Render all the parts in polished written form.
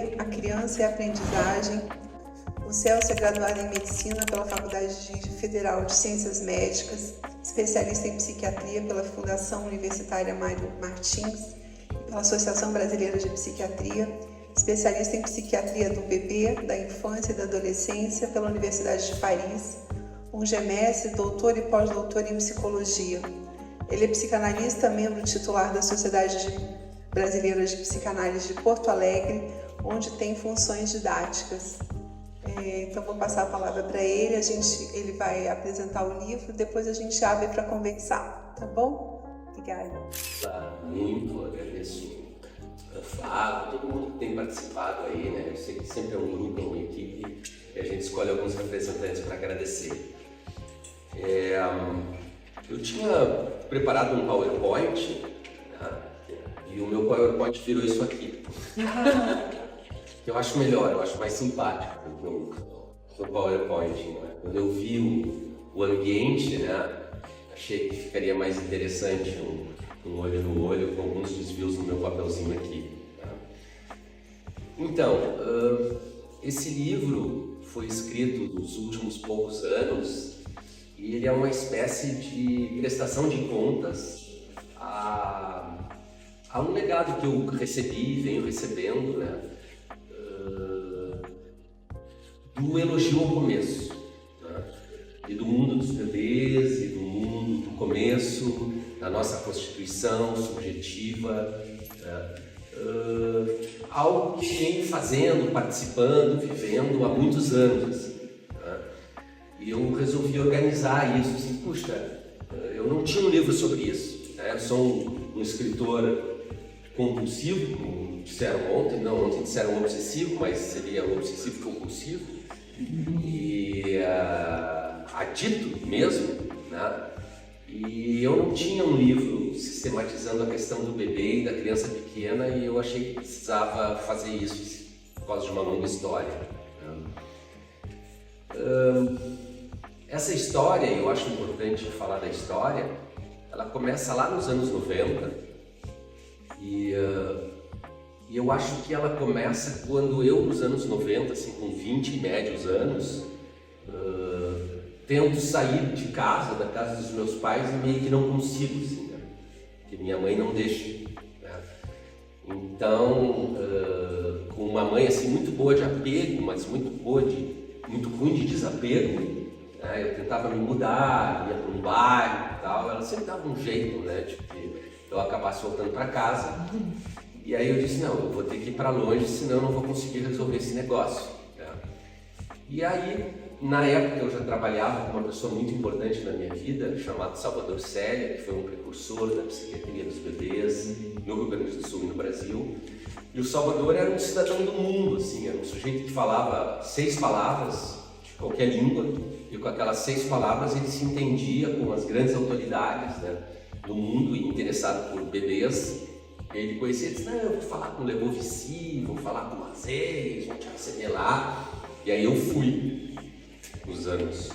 Bebê, a Criança e a Aprendizagem. O Celso é graduado em Medicina pela Faculdade Federal de Ciências Médicas, especialista em Psiquiatria pela Fundação Universitária Mário Martins e pela Associação Brasileira de Psiquiatria, especialista em Psiquiatria do Bebê, da Infância e da Adolescência pela Universidade de Paris, mestre, doutor e pós-doutor em Psicologia. Ele é psicanalista, membro titular da Sociedade Brasileira de Psicanálise de Porto Alegre, onde tem funções didáticas. Então vou passar a palavra para ele, ele vai apresentar o livro, depois a gente abre para conversar, tá bom? Obrigada. Muito agradeço a Fábio, todo mundo que tem participado aí, né? Eu sei que sempre é um grupo, uma equipe, e a gente escolhe alguns representantes para agradecer. Eu tinha preparado um PowerPoint, né? E o meu PowerPoint virou isso aqui. Que eu acho melhor, eu acho mais simpático do que o PowerPoint. Né? Quando eu vi o ambiente, né, achei que ficaria mais interessante um olho no olho com alguns desvios no meu papelzinho aqui. Tá? Então, esse livro foi escrito nos últimos poucos anos e ele é uma espécie de prestação de contas a um legado que eu recebi, venho recebendo, né? Do elogio ao começo, né? E do mundo dos bebês, e do mundo do começo, da nossa constituição subjetiva, né? Algo que vem fazendo, participando, vivendo há muitos anos, assim, né? E eu resolvi organizar isso, assim, puxa, eu não tinha um livro sobre isso, né? Eu sou um escritor compulsivo, como disseram ontem, não, ontem disseram obsessivo, mas seria obsessivo compulsivo. E adito mesmo, né? E eu não tinha um livro sistematizando a questão do bebê e da criança pequena e eu achei que precisava fazer isso por causa de uma longa história, né? Essa história, eu acho importante falar da história, ela começa lá nos anos 90 e eu acho que ela começa quando eu, nos anos 90, assim, com 20 médios anos, tento sair de casa, da casa dos meus pais, e meio que não consigo, assim, né? Porque minha mãe não deixa, né? Então, com uma mãe assim, muito boa de apego, mas muito ruim de desapego, né? Eu tentava me mudar, ia para um bairro e tal, ela sempre dava um jeito, né, de que eu acabasse voltando para casa. E aí eu disse, não, eu vou ter que ir para longe, senão eu não vou conseguir resolver esse negócio, né? E aí, na época, eu já trabalhava com uma pessoa muito importante na minha vida, chamado Salvador Célia, que foi um precursor da psiquiatria dos bebês no Rio Grande do Sul e no Brasil. E o Salvador era um cidadão do mundo, assim, era um sujeito que falava 6 palavras de qualquer língua, e com aquelas 6 palavras ele se entendia com as grandes autoridades, né, do mundo, e interessado por bebês. Ele conhecia e disse, não, eu vou falar com o Lebovici, vou falar com o Mazei, vou te receber lá. E aí eu fui, nos anos.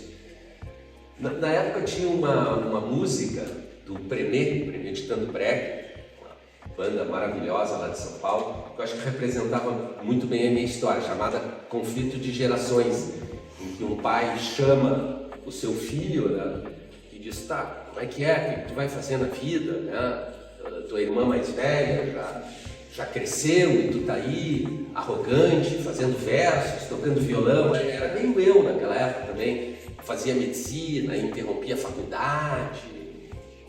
Na época tinha uma música do Premeditando Break, uma banda maravilhosa lá de São Paulo, que eu acho que representava muito bem a minha história, chamada Conflito de Gerações, em que um pai chama o seu filho, né, e diz, tá, como é que tu vai fazer na vida, né? Tua irmã mais velha já cresceu e tu tá aí arrogante, fazendo versos, tocando violão. Era meio eu naquela época também, fazia medicina, interrompia a faculdade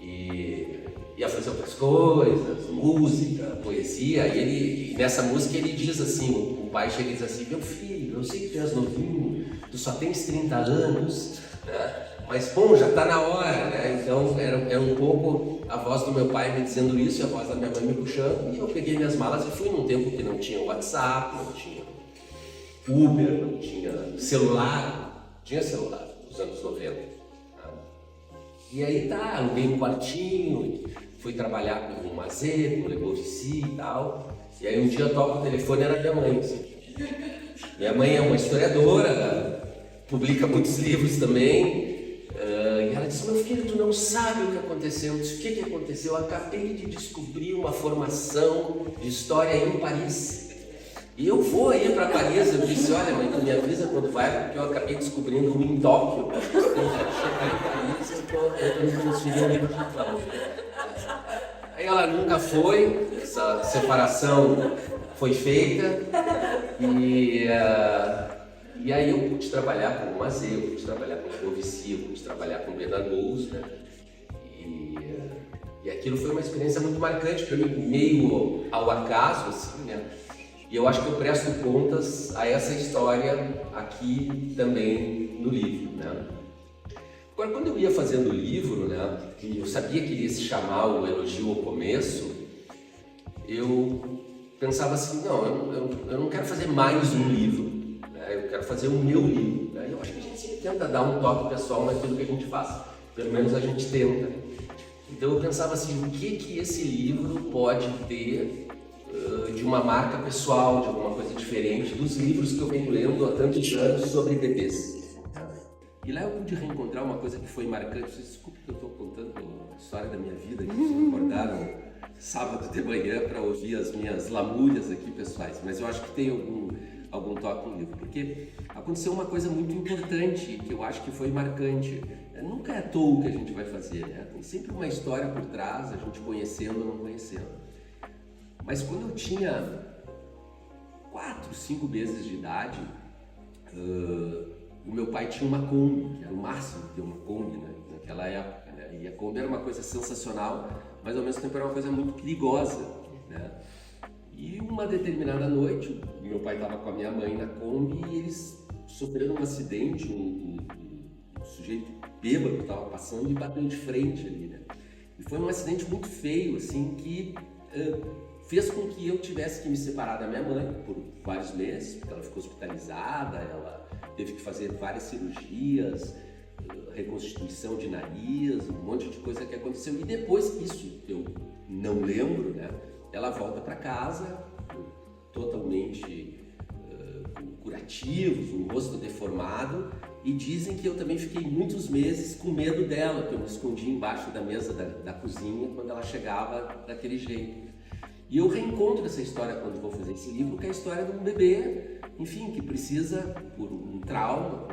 e ia fazer outras coisas, música, poesia. E nessa música ele diz assim, o pai chega e diz assim, meu filho, eu sei que tu és novinho, tu só tens 30 anos, né? Mas bom, já está na hora, né? Então era um pouco a voz do meu pai me dizendo isso e a voz da minha mãe me puxando. E eu peguei minhas malas e fui num tempo que não tinha WhatsApp, não tinha Uber, não tinha celular. Tinha celular nos anos 90. Né? E aí tá, aluguei um quartinho, fui trabalhar com o Mazei, com o Lebovici e tal. E aí um dia eu toco o telefone, era minha mãe. Assim. Minha mãe é uma historiadora, publica muitos livros também. E ela disse, meu filho, tu não sabe o que aconteceu. Eu disse, o que aconteceu? Eu acabei de descobrir uma formação de história em Paris. E eu vou aí para Paris. Eu disse, olha mãe, tu me avisa quando vai, porque eu acabei descobrindo em Tóquio. Chegar em Paris, eu estou transferindo para Aí ela nunca foi, essa separação foi feita e aí eu pude trabalhar com o Mazê, eu pude trabalhar com o Clovici, eu pude trabalhar com o Bernardo, né? E aquilo foi uma experiência muito marcante para mim, meio ao acaso, assim, né? E eu acho que eu presto contas a essa história aqui também no livro, né? Agora, quando eu ia fazendo o livro, né, e eu sabia que iria se chamar o Elogio ao Começo, eu pensava assim, não, eu não quero fazer mais um livro, né, eu quero fazer o meu livro. Né? Eu acho que a gente sempre tenta dar um toque pessoal naquilo que a gente faz, pelo menos a gente tenta. Então eu pensava assim, o que esse livro pode ter de uma marca pessoal, de alguma coisa diferente dos livros que eu venho lendo há tantos anos sobre bebês. E lá eu pude reencontrar uma coisa que foi marcante. Desculpe que eu estou contando a história da minha vida, que vocês me acordaram sábado de manhã para ouvir as minhas lamúrias aqui pessoais, mas eu acho que tem algum toque no livro, porque aconteceu uma coisa muito importante que eu acho que foi marcante. Nunca é à toa o que a gente vai fazer, né? Tem sempre uma história por trás, a gente conhecendo ou não conhecendo. Mas quando eu tinha 4, 5 meses de idade, o meu pai tinha uma Kombi, que era o máximo de ter uma Kombi, né, naquela época, né? E a Kombi era uma coisa sensacional, mas ao mesmo tempo era uma coisa muito perigosa, né? E uma determinada noite, meu pai estava com a minha mãe na Kombi e eles sofreram um acidente, um sujeito bêbado estava passando e bateu de frente ali, né? E foi um acidente muito feio, assim, que fez com que eu tivesse que me separar da minha mãe por vários meses, porque ela ficou hospitalizada, ela teve que fazer várias cirurgias, reconstituição de nariz, um monte de coisa que aconteceu. E depois, isso eu não lembro, né? Ela volta para casa totalmente curativos, um rosto deformado, e dizem que eu também fiquei muitos meses com medo dela, que eu me escondia embaixo da mesa da cozinha quando ela chegava daquele jeito. E eu reencontro essa história quando vou fazer esse livro, que é a história de um bebê, enfim, que precisa, por um trauma,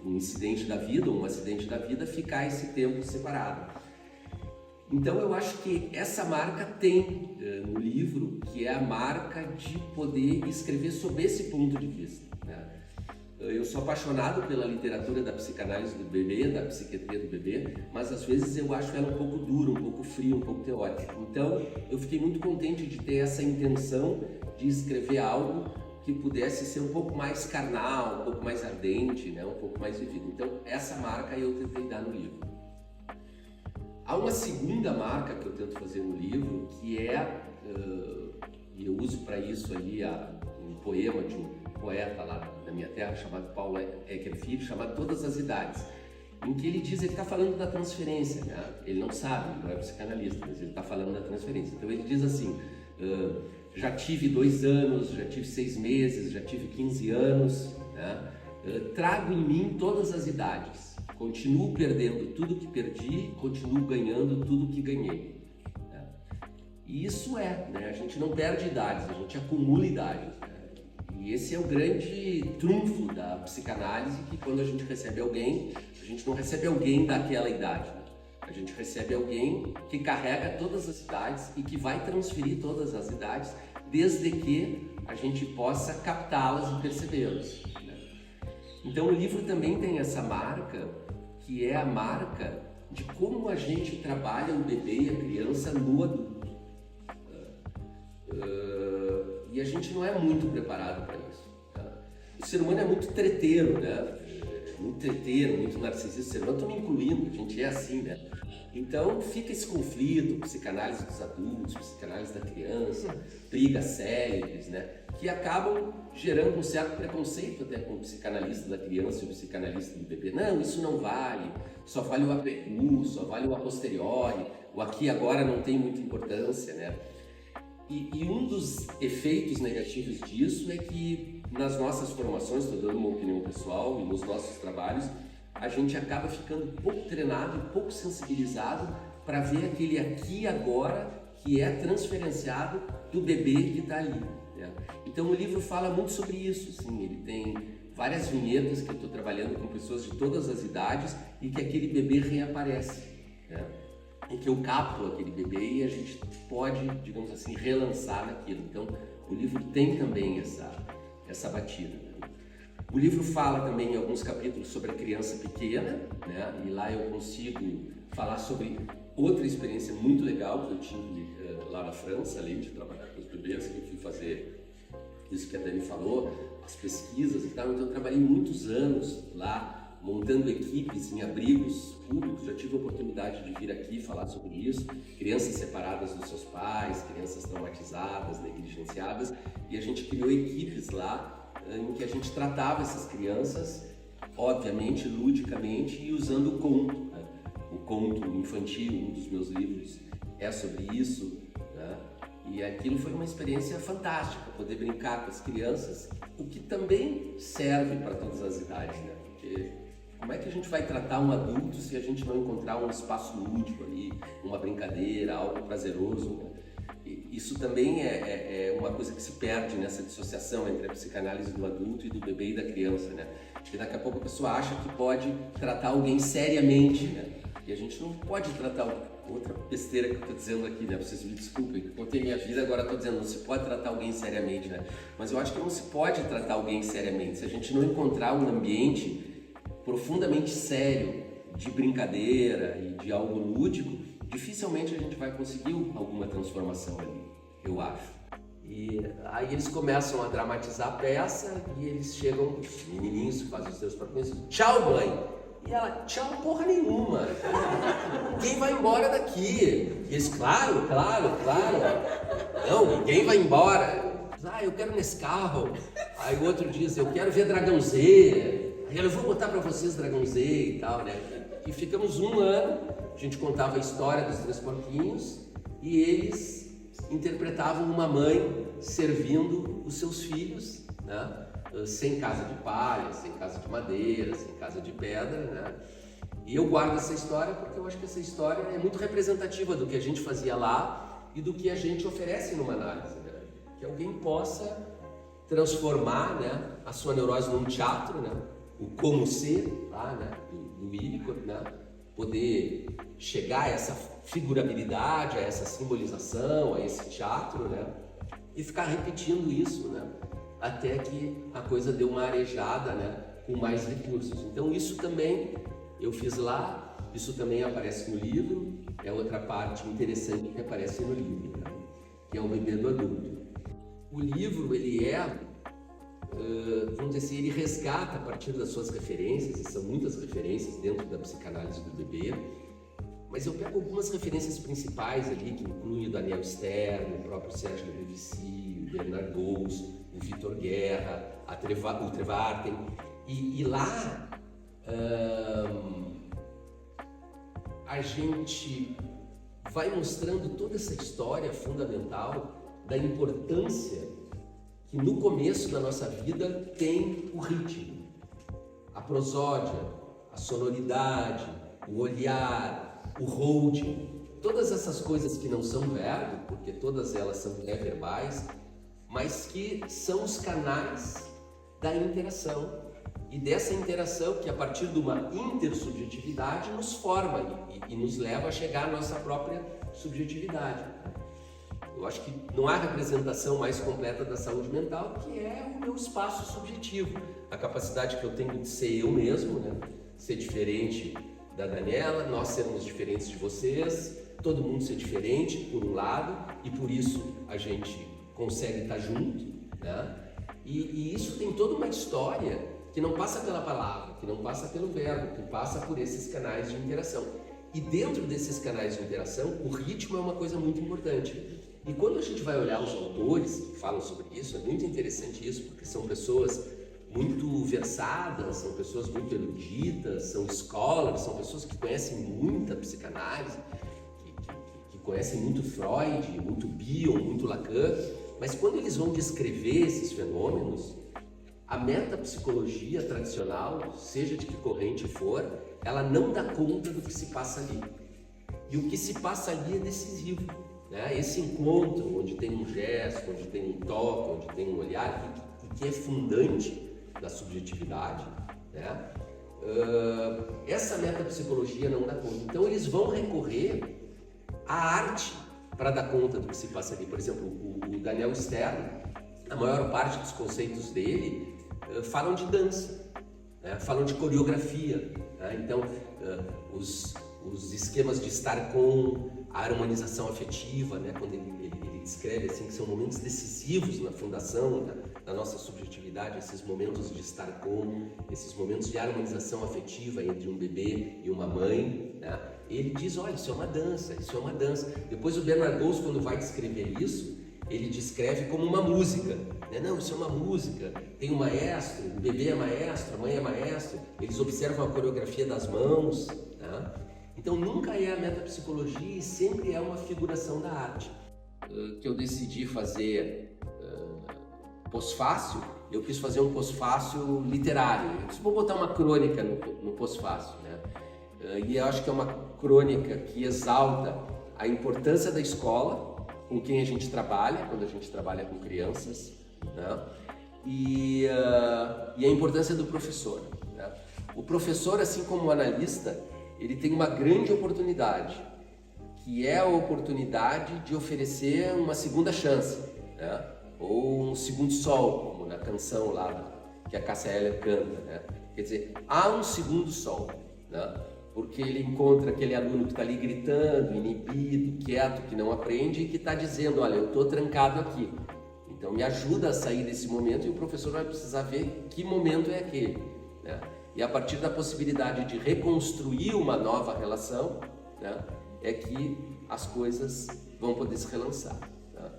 um incidente da vida, um acidente da vida, ficar esse tempo separado. Então eu acho que essa marca tem no livro, que é a marca de poder escrever sob esse ponto de vista, né? Eu sou apaixonado pela literatura da psicanálise do bebê, da psiquiatria do bebê, mas às vezes eu acho ela um pouco dura, um pouco fria, um pouco teórica. Então eu fiquei muito contente de ter essa intenção de escrever algo que pudesse ser um pouco mais carnal, um pouco mais ardente, né? Um pouco mais vivido. Então essa marca eu tentei dar no livro. Há uma segunda marca que eu tento fazer no livro, que é, e eu uso para isso ali um poema de um poeta lá da minha terra, chamado Paulo Ecker Filho, chamado Todas as Idades, em que ele diz, ele está falando da transferência, né? Ele não sabe, não é psicanalista, mas ele está falando da transferência. Então ele diz assim, já tive 2 anos, já tive 6 meses, já tive 15 anos, né? Trago em mim todas as idades, continuo perdendo tudo que perdi, continuo ganhando tudo que ganhei. Né? E isso né? A gente não perde idades, a gente acumula idades. Né? E esse é o grande trunfo da psicanálise, que quando a gente recebe alguém, a gente não recebe alguém daquela idade. Né? A gente recebe alguém que carrega todas as idades e que vai transferir todas as idades, desde que a gente possa captá-las e percebê-las. Né? Então o livro também tem essa marca, que é a marca de como a gente trabalha o bebê e a criança no adulto. E a gente não é muito preparado para isso. Tá? O ser humano é muito treteiro, né? Muito treteiro, muito narcisista. O ser humano, estou me incluindo, a gente é assim, né? Então fica esse conflito, psicanálise dos adultos, psicanálise da criança, brigas sérias, né? Que acabam gerando um certo preconceito até com o psicanalista da criança e o psicanalista do bebê. Não, isso não vale, só vale o après-coup, só vale o a posteriori, o aqui e agora não tem muita importância, né? E um dos efeitos negativos disso é que nas nossas formações, estou dando uma opinião pessoal, e nos nossos trabalhos, a gente acaba ficando pouco treinado e pouco sensibilizado para ver aquele aqui e agora que é transferenciado do bebê que está ali. né? Então o livro fala muito sobre isso, assim, ele tem várias vinhetas que eu estou trabalhando com pessoas de todas as idades e que aquele bebê reaparece, né? E que eu capto aquele bebê e a gente pode, digamos assim, relançar naquilo. Então o livro tem também essa batida, né? O livro fala também em alguns capítulos sobre a criança pequena, né? E lá eu consigo falar sobre outra experiência muito legal que eu tive lá na França, além de trabalhar com os bebês, que eu fui fazer isso que a Dani falou, as pesquisas e tal. Então eu trabalhei muitos anos lá, montando equipes em abrigos públicos. Já tive a oportunidade de vir aqui falar sobre isso. Crianças separadas dos seus pais, crianças traumatizadas, negligenciadas. E a gente criou equipes lá em que a gente tratava essas crianças, obviamente, ludicamente, e usando o conto, né? O conto infantil, um dos meus livros é sobre isso, né? E aquilo foi uma experiência fantástica, poder brincar com as crianças, o que também serve para todas as idades, né? Porque como é que a gente vai tratar um adulto se a gente não encontrar um espaço lúdico ali, uma brincadeira, algo prazeroso, né? Isso também é uma coisa que se perde nessa dissociação entre a psicanálise do adulto e do bebê e da criança, né? Porque daqui a pouco a pessoa acha que pode tratar alguém seriamente, né? E a gente não pode tratar outra besteira que eu estou dizendo aqui, né? Vocês me desculpem, eu contei minha vida, agora estou dizendo, não se pode tratar alguém seriamente, né? Mas eu acho que não se pode tratar alguém seriamente se a gente não encontrar um ambiente profundamente sério, de brincadeira e de algo lúdico, dificilmente a gente vai conseguir alguma transformação ali, eu acho. E aí eles começam a dramatizar a peça e eles chegam, os menininhos fazem os seus próprios, tchau mãe! E ela, tchau porra nenhuma, ninguém vai embora daqui. E eles, claro, não, ninguém vai embora. Eu quero nesse carro. Aí o outro diz, eu quero ver Dragão Z. Aí eu vou botar pra vocês Dragão Z e tal, né? E ficamos um ano, a gente contava a história dos Três Porquinhos e eles interpretavam uma mãe servindo os seus filhos, né? Sem casa de palha, sem casa de madeira, sem casa de pedra, né? E eu guardo essa história porque eu acho que essa história é muito representativa do que a gente fazia lá e do que a gente oferece numa análise, né? Que alguém possa transformar, né, a sua neurose num teatro, né? O como ser lá, né, do Winnicott, né? Poder chegar a essa figurabilidade, a essa simbolização, a esse teatro, né? E ficar repetindo isso, né? Até que a coisa deu uma arejada, né? Com mais recursos. Então isso também eu fiz lá, isso também aparece no livro, é outra parte interessante que aparece no livro, né? Que é o bebê do adulto. O livro, ele vamos dizer assim, ele resgata a partir das suas referências, e são muitas referências dentro da psicanálise do bebê, mas eu pego algumas referências principais ali, que incluem o Daniel Stern, o próprio Serge Levici, o Bernard Gous, o Vitor Guerra, o Trevarten, e lá a gente vai mostrando toda essa história fundamental da importância que no começo da nossa vida tem o ritmo, a prosódia, a sonoridade, o olhar, o holding, todas essas coisas que não são verbo, porque todas elas são verbais, mas que são os canais da interação e dessa interação que a partir de uma intersubjetividade nos forma e nos leva a chegar à nossa própria subjetividade. Eu acho que não há representação mais completa da saúde mental, que é o meu espaço subjetivo, a capacidade que eu tenho de ser eu mesmo, né? Ser diferente da Daniela, nós sermos diferentes de vocês, todo mundo ser diferente por um lado, e por isso a gente consegue estar junto, né? E isso tem toda uma história que não passa pela palavra, que não passa pelo verbo, que passa por esses canais de interação. E dentro desses canais de interação, o ritmo é uma coisa muito importante. E quando a gente vai olhar os autores que falam sobre isso, é muito interessante isso, porque são pessoas muito versadas, são pessoas muito eruditas, são scholars, são pessoas que conhecem muita psicanálise, que conhecem muito Freud, muito Bion, muito Lacan, mas quando eles vão descrever esses fenômenos, a metapsicologia tradicional, seja de que corrente for, ela não dá conta do que se passa ali. E o que se passa ali é decisivo. né? Esse encontro onde tem um gesto, onde tem um toque, onde tem um olhar, que é fundante da subjetividade, né? Essa metapsicologia não dá conta. Então eles vão recorrer à arte para dar conta do que se passa ali. Por exemplo, o Daniel Stern, a maior parte dos conceitos dele falam de dança, né? Falam de coreografia, né? Então os esquemas de estar com a harmonização afetiva, né? Quando ele descreve assim, que são momentos decisivos na fundação da nossa subjetividade, esses momentos de estar com, esses momentos de harmonização afetiva entre um bebê e uma mãe, né? Ele diz, olha, isso é uma dança, isso é uma dança. Depois o Bernard Goes, quando vai descrever isso, ele descreve como uma música, né? Não, isso é uma música, tem um maestro, o bebê é maestro, a mãe é maestro, eles observam a coreografia das mãos, né? Então nunca é a metapsicologia e sempre é uma figuração da arte. Que eu decidi fazer pós-fácil, eu quis fazer um pós-fácil literário. Eu disse, vou botar uma crônica no pós-fácil, né? E eu acho que é uma crônica que exalta a importância da escola com quem a gente trabalha, quando a gente trabalha com crianças, né? E a importância do professor, né? O professor, assim como o analista, ele tem uma grande oportunidade, que é a oportunidade de oferecer uma segunda chance, né? Ou um segundo sol, como na canção lá que a Cássia Eller canta, né? Quer dizer, há um segundo sol, né? Porque ele encontra aquele aluno que está ali gritando, inibido, quieto, que não aprende e que está dizendo, olha, eu estou trancado aqui, então me ajuda a sair desse momento, e o professor vai precisar ver que momento é aquele, né? E a partir da possibilidade de reconstruir uma nova relação, né, é que as coisas vão poder se relançar, né?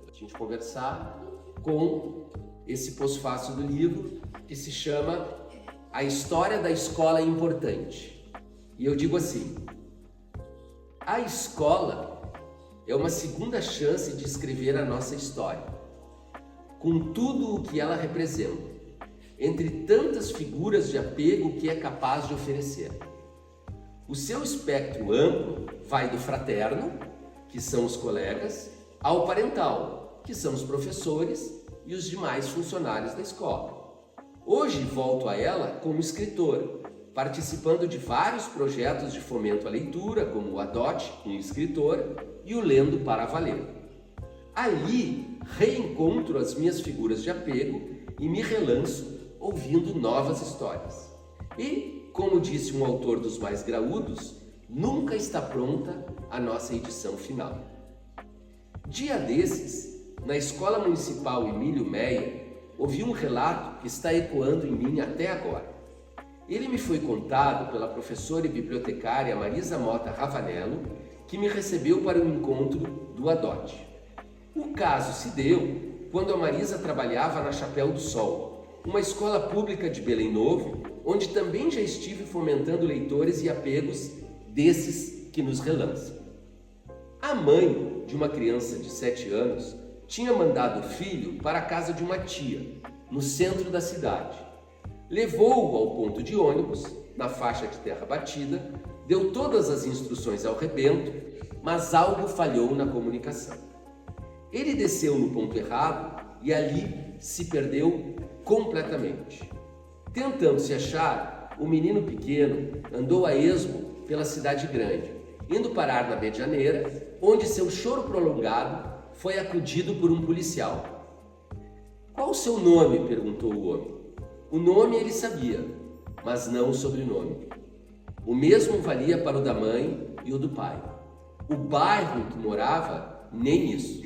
A gente conversar com esse pós-fácil do livro, que se chama A História da Escola é Importante. E eu digo assim, a escola é uma segunda chance de escrever a nossa história, com tudo o que ela representa, entre tantas figuras de apego que é capaz de oferecer. O seu espectro amplo vai do fraterno, que são os colegas, ao parental, que são os professores e os demais funcionários da escola. Hoje volto a ela como escritor, participando de vários projetos de fomento à leitura, como o Adote um Escritor e o Lendo para Valer. Ali reencontro as minhas figuras de apego e me relanço ouvindo novas histórias. E, como disse um autor dos mais graúdos, nunca está pronta a nossa edição final. Dia desses, na Escola Municipal Emílio Meia, ouvi um relato que está ecoando em mim até agora. Ele me foi contado pela professora e bibliotecária Marisa Mota Ravanello, que me recebeu para o encontro do Adote. O caso se deu quando a Marisa trabalhava na Chapéu do Sol, uma escola pública de Belém Novo, onde também já estive fomentando leitores e apegos desses que nos relançam. A mãe de uma criança de 7 anos tinha mandado o filho para a casa de uma tia, no centro da cidade. Levou-o ao ponto de ônibus, na faixa de terra batida, deu todas as instruções ao rebento, mas algo falhou na comunicação. Ele desceu no ponto errado e ali se perdeu completamente. Tentando se achar, o menino pequeno andou a esmo pela cidade grande, indo parar na Medianeira, onde seu choro prolongado foi acudido por um policial. "Qual o seu nome?" perguntou o homem. O nome ele sabia, mas não o sobrenome. O mesmo valia para o da mãe e o do pai. O bairro em que morava, nem isso.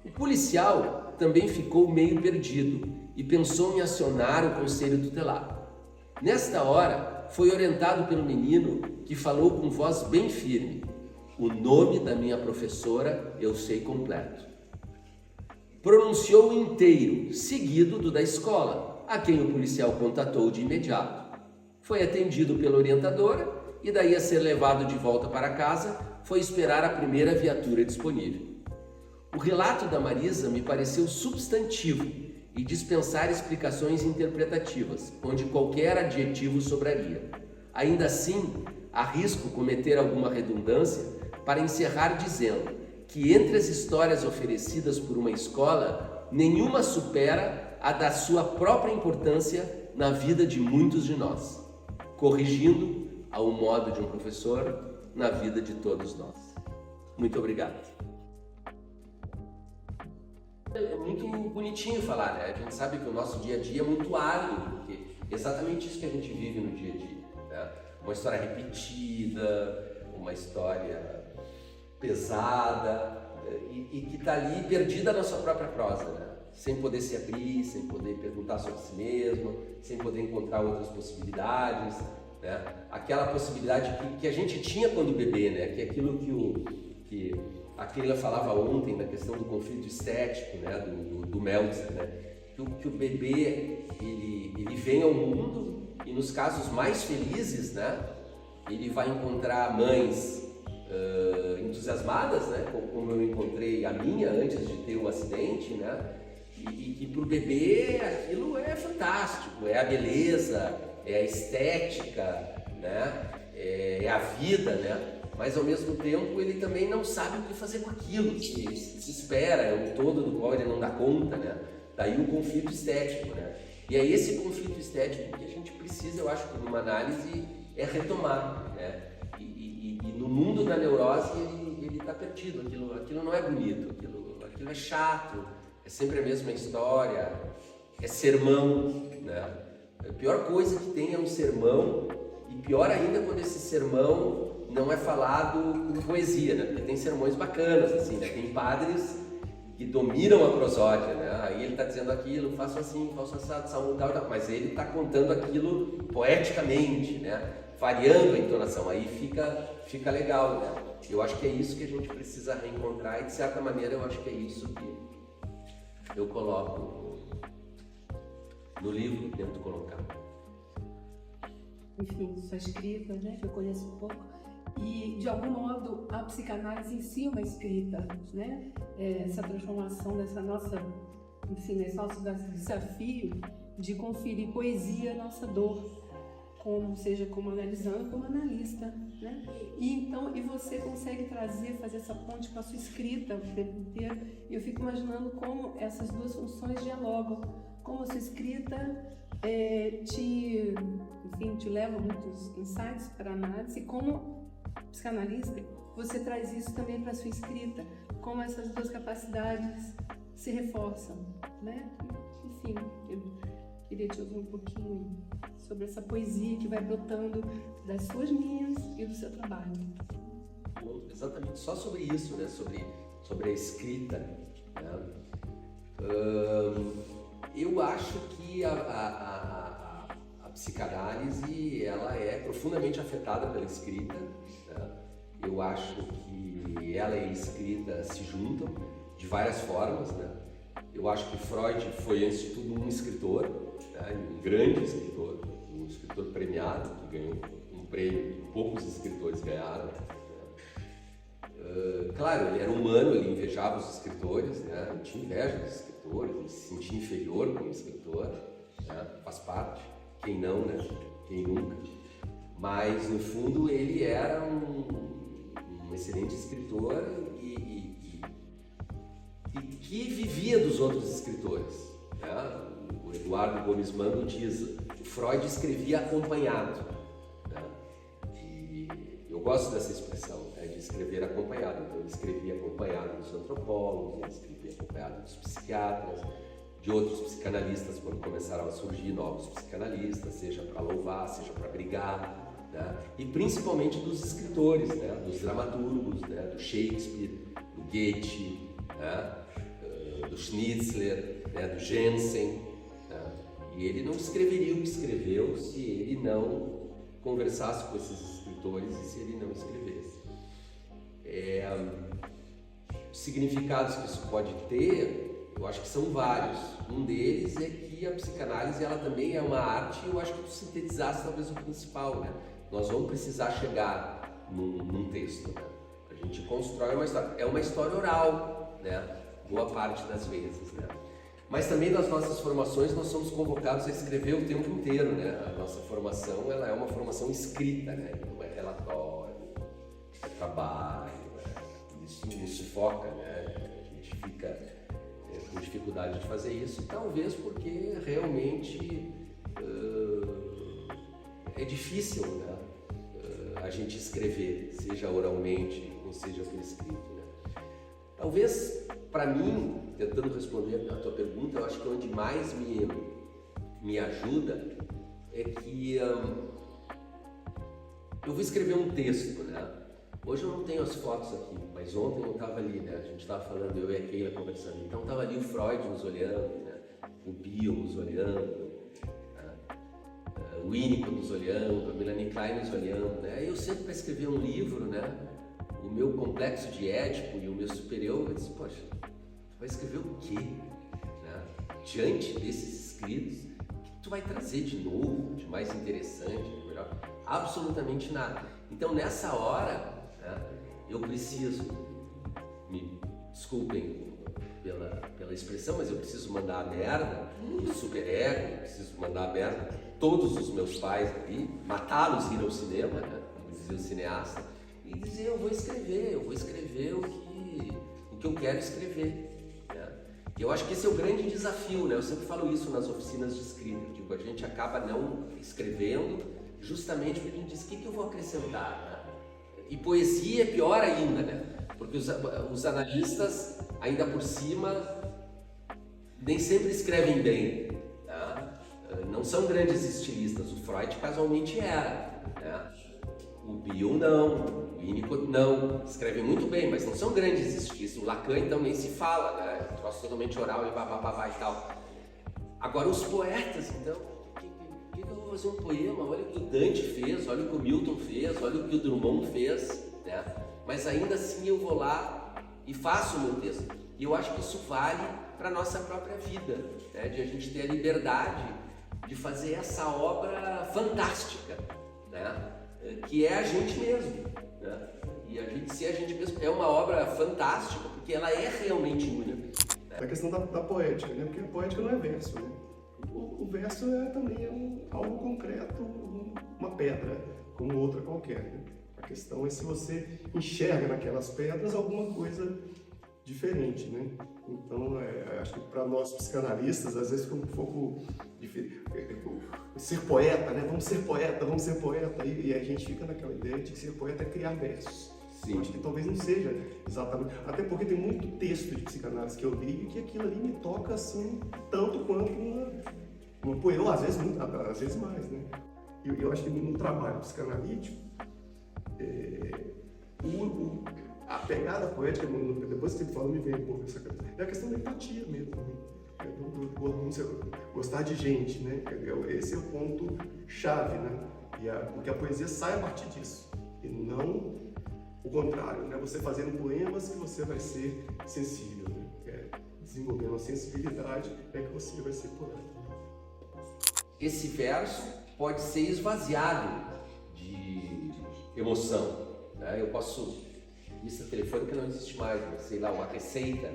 O policial também ficou meio perdido e pensou em acionar o conselho tutelar. Nesta hora, foi orientado pelo menino, que falou com voz bem firme: "O nome da minha professora eu sei completo." Pronunciou inteiro, seguido do da escola, a quem o policial contatou de imediato. Foi atendido pela orientadora e daí a ser levado de volta para casa, foi esperar a primeira viatura disponível. O relato da Marisa me pareceu substantivo e dispensar explicações interpretativas, onde qualquer adjetivo sobraria. Ainda assim, arrisco cometer alguma redundância para encerrar dizendo que entre as histórias oferecidas por uma escola, nenhuma supera a da sua própria importância na vida de muitos de nós, corrigindo, ao modo de um professor, na vida de todos nós. Muito obrigado. É muito bonitinho falar, né? A gente sabe que o nosso dia a dia é muito árduo, porque é exatamente isso que a gente vive no dia a dia, né? Uma história repetida, uma história pesada e que está ali perdida na sua própria prosa, né? Sem poder se abrir, sem poder perguntar sobre si mesmo, sem poder encontrar outras possibilidades, né? Aquela possibilidade que a gente tinha quando bebê, né? Que é aquilo que a Keila falava ontem na questão do conflito estético, né? do Meltzer, né? Que o bebê ele vem ao mundo e nos casos mais felizes, né? Ele vai encontrar mães entusiasmadas, né? Como eu encontrei a minha antes de ter o acidente, né? E que para o bebê aquilo é fantástico, é a beleza, é a estética, né? É a vida, né? Mas ao mesmo tempo ele também não sabe o que fazer com aquilo, se espera, é um todo do qual ele não dá conta, né? Daí o conflito estético, né? E é esse conflito estético que a gente precisa, eu acho, numa análise, é retomar, né? E no mundo da neurose ele está perdido, aquilo não é bonito, aquilo é chato, é sempre a mesma história, é sermão, né? A pior coisa que tem é um sermão, e pior ainda quando esse sermão não é falado com poesia, né? Porque tem sermões bacanas, assim, né? Tem padres que dominam a prosódia, né? Aí ele está dizendo aquilo, faço assim, faço assado, salmo tal, tal, mas ele está contando aquilo poeticamente, né? Variando a entonação, aí fica legal, né? Eu acho que é isso que a gente precisa reencontrar e, de certa maneira, eu acho que é isso que eu coloco no livro que tento colocar. Enfim, sua escrita, né, que eu conheço um pouco, e de algum modo a psicanálise em si é uma escrita, né? Essa transformação dessa nossa, enfim, nesse nosso desafio de conferir poesia à nossa dor, seja como analisando, como analista, né? E você consegue fazer essa ponte com a sua escrita o tempo inteiro. E eu fico imaginando como essas duas funções dialogam, como a sua escrita te leva muitos insights para análise, e como psicanalista você traz isso também para a sua escrita, como essas duas capacidades se reforçam, né? Enfim, eu queria te ouvir um pouquinho sobre essa poesia que vai brotando das suas linhas e do seu trabalho. Bom, exatamente, só sobre isso, né? Sobre a escrita, né? Eu acho que a psicanálise ela é profundamente afetada pela escrita, né? Eu acho que ela e a escrita se juntam de várias formas, né? Eu acho que Freud foi, antes de tudo, um escritor, né? Um grande escritor, um escritor premiado, que ganhou um prêmio que poucos escritores ganharam. Claro, ele era humano, ele invejava os escritores, né? Ele tinha inveja dos escritores, ele se sentia inferior como escritor, né? Faz parte, quem não, né? Quem nunca. Mas, no fundo, ele era um excelente escritor e que vivia dos outros escritores, né? O Eduardo Gomes Mando diz, o Freud escrevia acompanhado, né? E eu gosto dessa expressão, né, de escrever acompanhado. Então ele escrevia acompanhado dos antropólogos, ele escrevia acompanhado dos psiquiatras, de outros psicanalistas quando começaram a surgir novos psicanalistas, seja para louvar, seja para brigar, né? E principalmente dos escritores, né? Dos dramaturgos, né? Do Shakespeare, do Goethe, né? Do Schnitzler, né? Do Jensen, né? E ele não escreveria o que escreveu se ele não conversasse com esses escritores e se ele não escrevesse. Os significados que isso pode ter, eu acho que são vários. Um deles é que a psicanálise ela também é uma arte, e eu acho que tu sintetizasse talvez o principal, né? Nós vamos precisar chegar num texto, né? A gente constrói uma história. É uma história oral, né? Boa parte das vezes, né? Mas também nas nossas formações nós somos convocados a escrever o tempo inteiro, né? A nossa formação ela é uma formação escrita, né? Então é relatório, é trabalho, isso isso nos sufoca, né? A gente fica com dificuldade de fazer isso, talvez porque realmente é difícil, né? A gente escrever, seja oralmente ou seja por escrito, né? Talvez, para mim, tentando responder a tua pergunta, eu acho que onde mais me ajuda é que eu vou escrever um texto, né? Hoje eu não tenho as fotos aqui, mas ontem eu estava ali, né? A gente estava falando, eu e a Keila conversando, então estava ali o Freud nos olhando, né? O Bion nos olhando, né? O Winnicott nos olhando, a Melanie Klein nos olhando, né? Eu sempre, para escrever um livro, né? O meu complexo de Édipo e o meu superior, eu disse, poxa, tu vai escrever o quê? Né? Diante desses escritos, o que tu vai trazer de novo, de mais interessante, de melhor? Absolutamente nada. Então, nessa hora, né, eu preciso, me desculpem pela expressão, mas eu preciso mandar a merda do superego, eu preciso mandar a merda todos os meus pais ali, matá-los e ir ao cinema, né, como dizia o cineasta, e dizer, eu vou escrever o que eu quero escrever. Né? E eu acho que esse é o grande desafio, né? Eu sempre falo isso nas oficinas de escrita, tipo, a gente acaba não escrevendo justamente porque a gente diz, o que eu vou acrescentar? Né? E poesia é pior ainda, né? Porque os analistas, ainda por cima, nem sempre escrevem bem. Tá? Não são grandes estilistas. O Freud casualmente era. Né? O Bion não, o Winnicott não. Escrevem muito bem, mas não são grandes estilistas. O Lacan então nem se fala, né? Um troço totalmente oral e babá e tal. Agora os poetas, então, eu vou fazer um poema, olha o que o Dante fez, olha o que o Milton fez, olha o que o Drummond fez, né? Mas ainda assim eu vou lá e faço o meu texto. E eu acho que isso vale para a nossa própria vida, né? De a gente ter a liberdade de fazer essa obra fantástica, né? Que é a gente mesmo, né? E a gente ser a gente mesmo é uma obra fantástica porque ela é realmente única. Né? A questão da poética, né? Porque a poética não é verso, né? O verso também é algo concreto, uma pedra, como outra qualquer. Né? A questão é se você enxerga naquelas pedras alguma coisa diferente, né? Então, acho que para nós psicanalistas, às vezes fica um pouco difícil. Ser poeta, né? Vamos ser poeta. E a gente fica naquela ideia de que ser poeta é criar versos. Sim. Acho que talvez não seja exatamente. Até porque tem muito texto de psicanálise que eu li e que aquilo ali me toca assim, tanto quanto uma poema, ou às vezes mais, né? Eu acho que no trabalho psicanalítico, a pegada poética, depois que você fala, me vem um pouco essa coisa, é a questão da empatia mesmo, né? Do gostar de gente, né? Esse é o ponto chave, né? Porque a poesia sai a partir disso, e não o contrário, né? Você fazendo poemas que você vai ser sensível, né? Desenvolvendo a sensibilidade é que você vai ser poeta. Esse verso pode ser esvaziado de emoção, né? Eu posso, lista telefônica não existe mais, mas, sei lá, uma receita,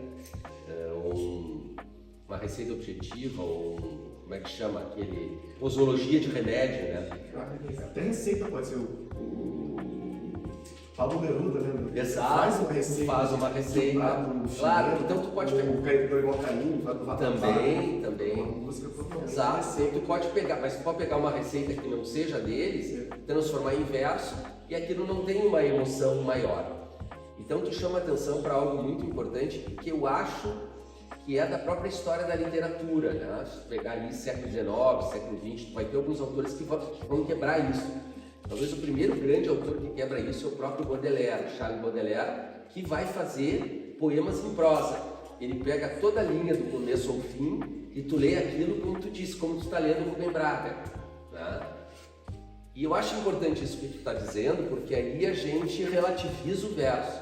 uma receita objetiva, ou como é que chama aquele, posologia de remédio, né? Até receita pode ser Pablo Neruda, né? Exato, faz uma receita. Claro, então tu pode pegar. O Caetano igual Carinho, Também. Uma música totalmente. Exato, então tu pode pegar, mas tu pode pegar uma receita que não seja deles, transformar em verso, e aquilo não tem uma emoção maior. Então tu chama atenção para algo muito importante que eu acho que é da própria história da literatura, né? Se tu pegar ali século XIX, século XX, tu vai ter alguns autores que vão quebrar isso. Talvez o primeiro grande autor que quebra isso é o próprio Baudelaire, Charles Baudelaire, que vai fazer poemas em prosa. Ele pega toda a linha do começo ao fim e tu lê aquilo como tu disse, como tu está lendo Rubem Braga. Né? E eu acho importante isso que tu está dizendo, porque aí a gente relativiza o verso.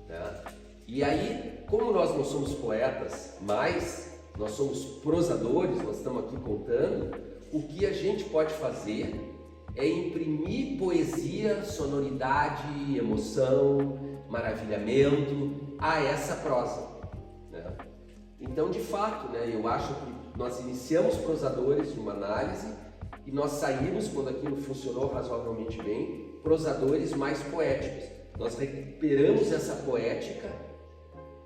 Né? E aí, como nós não somos poetas, mas nós somos prosadores, nós estamos aqui contando, o que a gente pode fazer é imprimir poesia, sonoridade, emoção, maravilhamento a essa prosa. Né? Então, de fato, né, eu acho que nós iniciamos prosadores de uma análise e nós saímos, quando aquilo funcionou razoavelmente bem, prosadores mais poéticos. nós recuperamos essa poética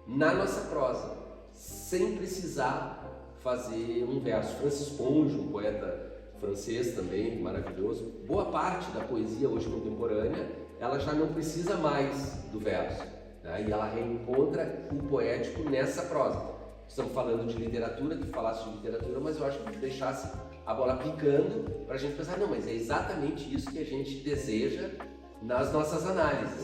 na nossa prosa, sem precisar fazer um verso. Francis Ponge, um poeta francês também, maravilhoso, boa parte da poesia hoje contemporânea, ela já não precisa mais do verso, né? E ela reencontra o poético nessa prosa. Estamos falando de literatura, tu falasse de literatura, mas eu acho que tu deixasse a bola picando para a gente pensar, não, mas é exatamente isso que a gente deseja nas nossas análises.